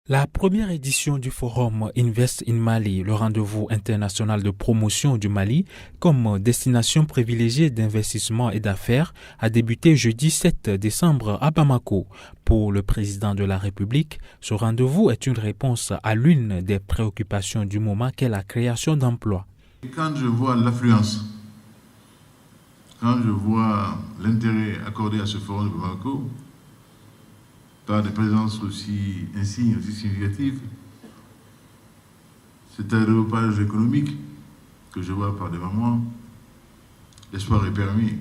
La première édition du forum Invest in Mali, le rendez-vous international de promotion du Mali comme destination privilégiée d'investissement et d'affaires, a débuté jeudi 7 décembre à Bamako. Pour le président de la République, ce rendez-vous est une réponse à l'une des préoccupations du moment qu'est la création d'emplois. Quand je vois l'affluence, quand je vois l'intérêt accordé à ce forum de Bamako, par des présences aussi insignes, aussi significatives, c'est un développage économique que je vois par devant moi. L'espoir est permis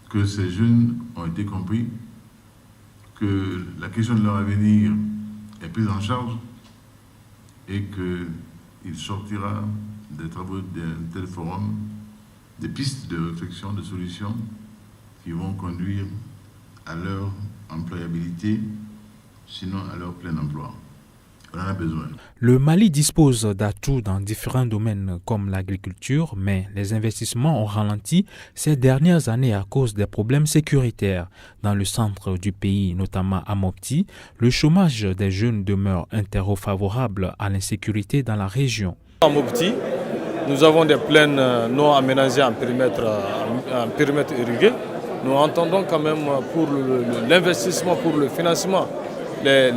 que ces jeunes ont été compris, que la question de leur avenir est prise en charge et qu'il sortira des travaux d'un tel forum des pistes de réflexion, de solutions qui vont conduire à leur employabilité, sinon à leur plein emploi. On en a besoin. Le Mali dispose d'atouts dans différents domaines comme l'agriculture, mais les investissements ont ralenti ces dernières années à cause des problèmes sécuritaires. Dans le centre du pays, notamment à Mopti, le chômage des jeunes demeure un terreau favorable à l'insécurité dans la région. À Mopti, nous avons des plaines non aménagées en périmètre irrigué. Nous entendons quand même pour l'investissement, pour le financement, les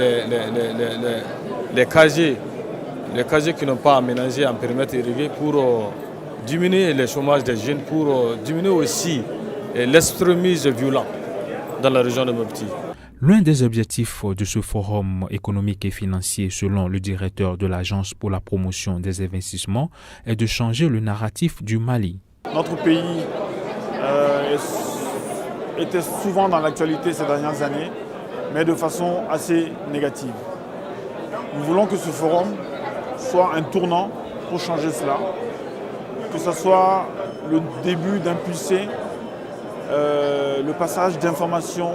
casiers qui n'ont pas aménagé en périmètre irrigué pour diminuer le chômage des jeunes, pour diminuer aussi l'extrémisme violent dans la région de Mopti. L'un des objectifs de ce forum économique et financier, selon le directeur de l'Agence pour la promotion des investissements, est de changer le narratif du Mali. Notre pays était souvent dans l'actualité ces dernières années, mais de façon assez négative. Nous voulons que ce forum soit un tournant pour changer cela, que ce soit le début d'impulser le passage d'informations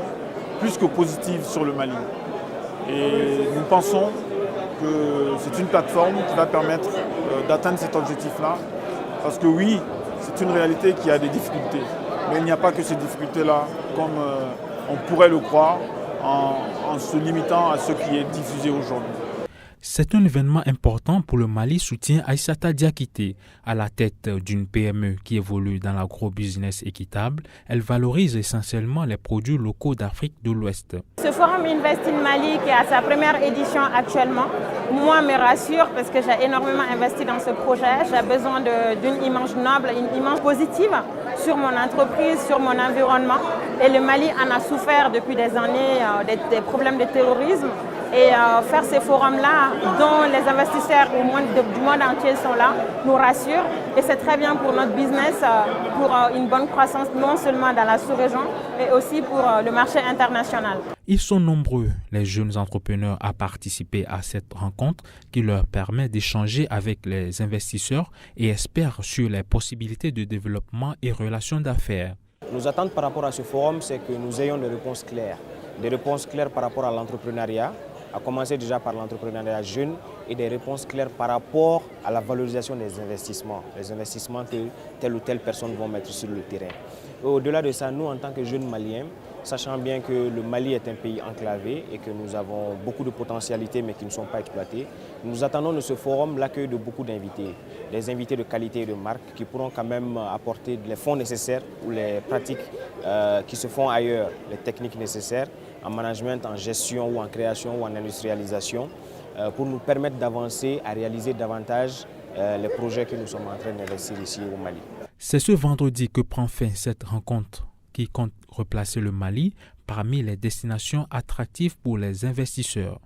plus que positives sur le Mali. Et nous pensons que c'est une plateforme qui va permettre d'atteindre cet objectif-là, parce que oui, c'est une réalité qui a des difficultés. Mais il n'y a pas que ces difficultés-là, comme on pourrait le croire, en se limitant à ce qui est diffusé aujourd'hui. C'est un événement important pour le Mali, soutient Aïssata Diakité. À la tête d'une PME qui évolue dans l'agro-business équitable, elle valorise essentiellement les produits locaux d'Afrique de l'Ouest. Ce forum Invest in Mali, qui est à sa première édition actuellement, moi me rassure parce que j'ai énormément investi dans ce projet. J'ai besoin d'une image noble, une image positive sur mon entreprise, sur mon environnement. Et le Mali en a souffert depuis des années des problèmes de terrorisme. Et faire ces forums-là, dont les investisseurs du monde entier sont là, nous rassure. Et c'est très bien pour notre business, pour une bonne croissance, non seulement dans la sous-région, mais aussi pour le marché international. Ils sont nombreux, les jeunes entrepreneurs, à participer à cette rencontre qui leur permet d'échanger avec les investisseurs et espèrent sur les possibilités de développement et relations d'affaires. Nos attentes par rapport à ce forum, c'est que nous ayons des réponses claires par rapport à l'entrepreneuriat, à commencer déjà par l'entrepreneuriat jeune et des réponses claires par rapport à la valorisation des investissements, les investissements que telle ou telle personne vont mettre sur le terrain. Et au-delà de ça, nous en tant que jeunes Maliens, sachant bien que le Mali est un pays enclavé et que nous avons beaucoup de potentialités mais qui ne sont pas exploitées, nous attendons de ce forum l'accueil de beaucoup d'invités, des invités de qualité et de marque qui pourront quand même apporter les fonds nécessaires ou les pratiques qui se font ailleurs, les techniques nécessaires en management, en gestion ou en création ou en industrialisation pour nous permettre d'avancer à réaliser davantage les projets que nous sommes en train d'investir ici au Mali. C'est ce vendredi que prend fin cette rencontre qui compte replacer le Mali parmi les destinations attractives pour les investisseurs.